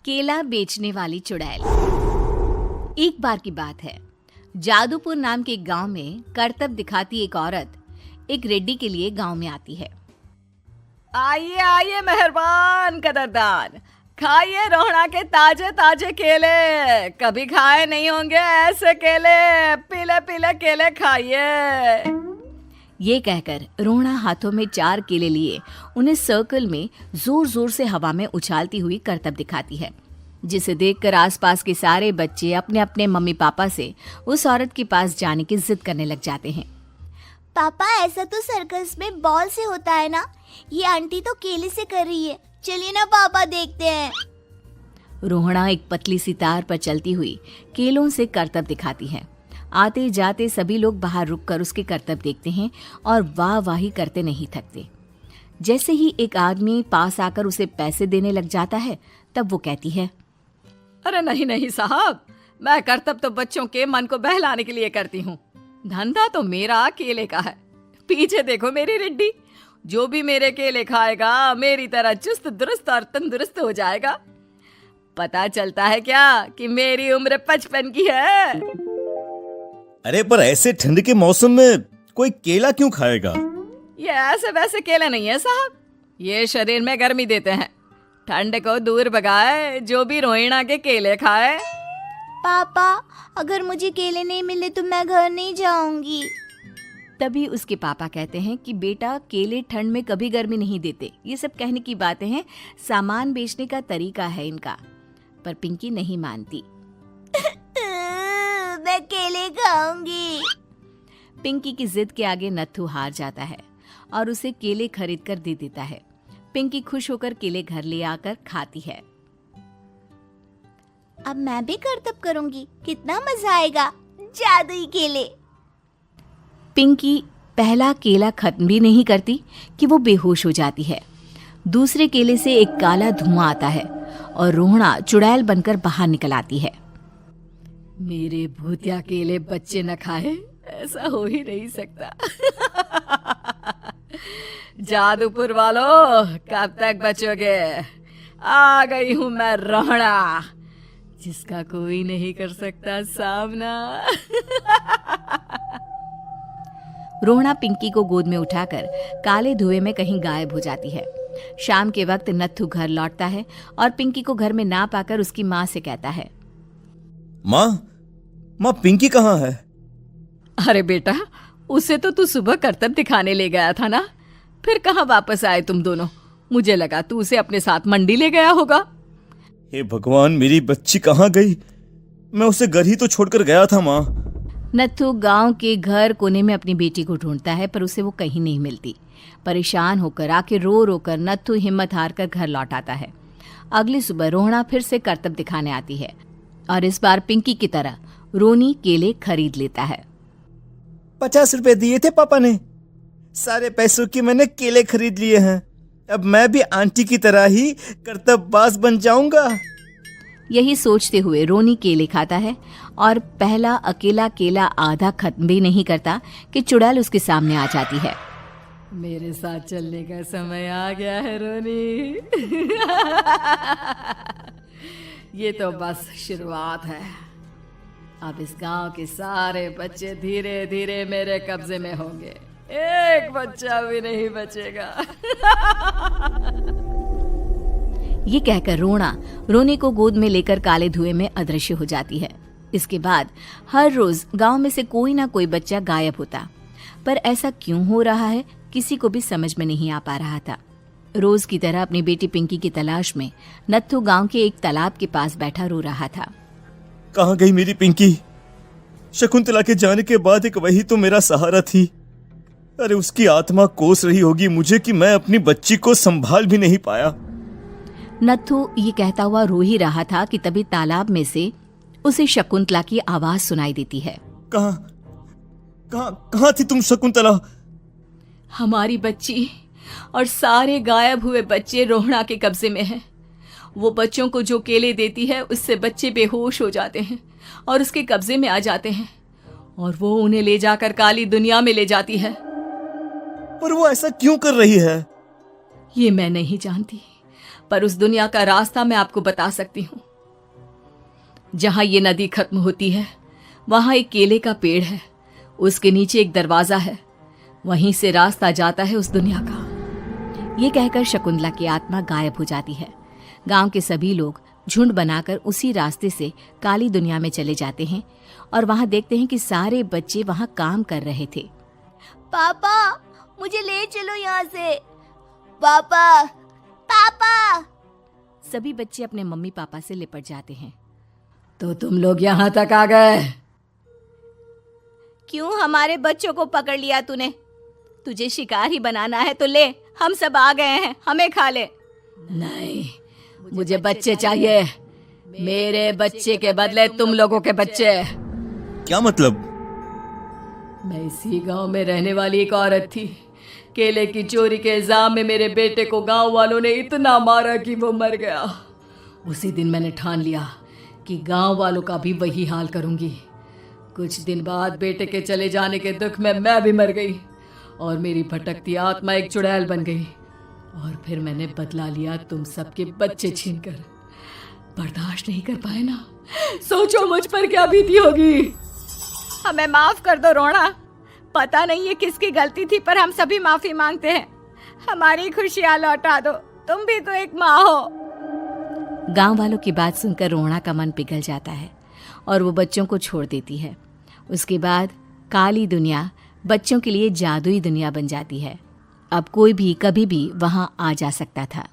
केला बेचने वाली चुड़ैल। एक बार की बात है, जादूपुर नाम के एक गांव में करतब दिखाती एक औरत एक रेड्डी के लिए गांव में आती है। आइए आइए मेहरबान कदरदान, खाइए रोहड़ा के ताजे ताजे केले। कभी खाए नहीं होंगे ऐसे केले, पीले पीले केले खाइए। ये कहकर रोहड़ा हाथों में 4 केले लिए उन्हें सर्कल में जोर जोर से हवा में उछालती हुई करतब दिखाती है, जिसे देखकर आसपास के सारे बच्चे अपने अपने मम्मी पापा से उस औरत के पास जाने की जिद करने लग जाते हैं। पापा, ऐसा तो सर्कस में बॉल से होता है ना, ये आंटी तो केले से कर रही है। चलिए ना पापा, देखते हैं। रोहड़ा एक पतली सी तार पर चलती हुई केलों से करतब दिखाती है। आते जाते सभी लोग बाहर रुककर उसके करतब देखते हैं और वाह वाही करते नहीं थकते। जैसे ही एक आदमी पास आकर उसे पैसे देने लग जाता है, तब वो कहती है, अरे नहीं नहीं साहब, मैं करतब तो बच्चों के मन को बहलाने के लिए करती हूँ। धंधा तो मेरा केले का है। पीछे देखो मेरी रिड्डी, जो भी मेरे केले खाएगा मेरी तरह चुस्त दुरुस्त और तंदुरुस्त हो जाएगा। पता चलता है क्या कि मेरी उम्र 55 की है। अरे पर ऐसे ठंड के मौसम में कोई केला क्यों खाएगा? ये ऐसे वैसे केले नहीं है साहब, ये शरीर में गर्मी देते हैं। ठंड को दूर भगाए जो भी रोहिणा के केले खाए। पापा, अगर मुझे केले नहीं मिले तो मैं घर नहीं जाऊंगी। तभी उसके पापा कहते हैं कि बेटा, केले ठंड में कभी गर्मी नहीं देते। ये सब कहने की बातें हैं, सामान बेचने का तरीका है इनका। पर पिंकी नहीं मानती। मैं केले खाऊंगी। पिंकी की जिद के आगे नत्थू हार जाता है और उसे केले खरीद कर दे देता है। पिंकी खुश होकर केले घर ले आकर खाती है। अब मैं भी करतब करूंगी, कितना मजा आएगा। जादुई केले। पिंकी पहला केला खत्म भी नहीं करती कि वो बेहोश हो जाती है। दूसरे केले से एक काला धुआं आता है और रोहड़ा चुड़ैल बनकर बाहर निकल आती है। मेरे भूतिया केले बच्चे न खाए, ऐसा हो ही नहीं सकता। जादूपुर वालों, कब तक बचोगे? आ गई हूं मैं रोहड़ा, जिसका कोई नहीं कर सकता सामना। रोहड़ा पिंकी को गोद में उठाकर काले धुएं में कहीं गायब हो जाती है। शाम के वक्त नत्थू घर लौटता है और पिंकी को घर में ना पाकर उसकी माँ से कहता है, माँ पिंकी कहाँ है? अरे बेटा, उसे तो तू सुबह करतब दिखाने ले गया था ना, फिर कहाँ वापस आए तुम दोनों? मुझे लगा तू उसे अपने साथ मंडी ले गया होगा। हे भगवान, मेरी बच्ची कहाँ गई? मैं उसे घर ही तो छोड़कर गया था माँ। नत्थू गांव के घर कोने में अपनी बेटी को ढूंढता है, पर उसे वो कहीं नहीं मिलती। परेशान होकर आखिर रो रो कर नत्थू हिम्मत हार कर घर लौट आता है। अगली सुबह रोहड़ा फिर से करतब दिखाने आती है और इस बार पिंकी की तरह रोनी केले खरीद लेता है। 50 रुपए दिए थे पापा ने, सारे पैसों की मैंने केले खरीद लिए हैं। अब मैं भी आंटी की तरह ही करतबबाज बन जाऊंगा। यही सोचते हुए रोनी केले खाता है और पहला अकेला केला आधा खत्म भी नहीं करता कि चुड़ैल उसके सामने आ जाती है। मेरे साथ चलने का समय आ गया है रोनी। ये तो बस शुरुआत है। अब इस गांव के सारे बच्चे धीरे धीरे मेरे कब्जे में होंगे, एक बच्चा भी नहीं बचेगा। ये कहकर रोनी को गोद में लेकर काले धुएं में अदृश्य हो जाती है। इसके बाद हर रोज गांव में से कोई ना कोई बच्चा गायब होता, पर ऐसा क्यों हो रहा है किसी को भी समझ में नहीं आ पा रहा था। रोज की तरह अपनी बेटी पिंकी की तलाश में नत्थू गांव के एक तालाब के पास बैठा रो रहा था। कहाँ गई मेरी पिंकी? शकुंतला के जाने के बाद एक वही तो मेरा सहारा थी। अरे उसकी आत्मा कोस रही होगी मुझे कि मैं अपनी बच्ची को संभाल भी नहीं पाया। नत्थू ये कहता हुआ रो ही रहा था कि तभी तालाब में से उसे शकुंतला की आवाज सुनाई देती है। कहाँ थी तुम शकुंतला? हमारी बच्ची और सारे गायब हुए बच्चे रोहड़ा के कब्जे में हैं। वो बच्चों को जो केले देती है उससे बच्चे बेहोश हो जाते हैं और उसके कब्जे में आ जाते हैं और वो उन्हें ले जाकर काली दुनिया में ले जाती है। पर वो ऐसा क्यों कर रही है? ये मैं नहीं जानती, पर उस दुनिया का रास्ता मैं आपको बता सकती हूँ। जहां ये नदी खत्म होती है वहां एक केले का पेड़ है, उसके नीचे एक दरवाजा है, वहीं से रास्ता जाता है उस दुनिया का। ये कहकर शकुंतला की आत्मा गायब हो जाती है। गांव के सभी लोग झुंड बनाकर उसी रास्ते से काली दुनिया में चले जाते हैं और वहां देखते हैं कि सारे बच्चे वहां काम कर रहे थे। पापा मुझे ले चलो यहाँ से। पापा पापा। सभी बच्चे अपने मम्मी पापा से लिपट जाते हैं। तो तुम लोग यहाँ तक आ गए? क्यों हमारे बच्चों को पकड़ लिया तूने? तुझे शिकार ही बनाना है तो ले, हम सब आ गए हैं, हमें खा ले। नहीं, मुझे बच्चे चाहिए। मेरे बच्चे के बदले तुम लोगों के बच्चे। क्या मतलब? मैं इसी गांव में रहने वाली एक औरत थी। केले की चोरी के इल्जाम में मेरे बेटे को गांव वालों ने इतना मारा कि वो मर गया। उसी दिन मैंने ठान लिया कि गांव वालों का भी वही हाल करूंगी। कुछ दिन बाद बेटे के चले जाने के दुख में मैं भी मर गई और मेरी भटकती आत्मा एक चुड़ैल बन गई। और फिर मैंने बदला लिया तुम सबके बच्चे छीनकर। बर्दाश्त नहीं कर पाए ना? सोचो मुझ पर क्या बीती होगी। हमें माफ कर दो रोना। पता नहीं ये किसकी गलती थी, पर हम सभी माफी मांगते हैं। हमारी खुशियां लौटा दो, तुम भी तो एक माँ हो। गांव वालों की बात सुनकर रोना का मन पिघल जाता है और वो बच्चों को छोड़ देती है। उसके बाद काली दुनिया बच्चों के लिए जादुई दुनिया बन जाती है। अब कोई भी कभी भी वहां आ जा सकता था।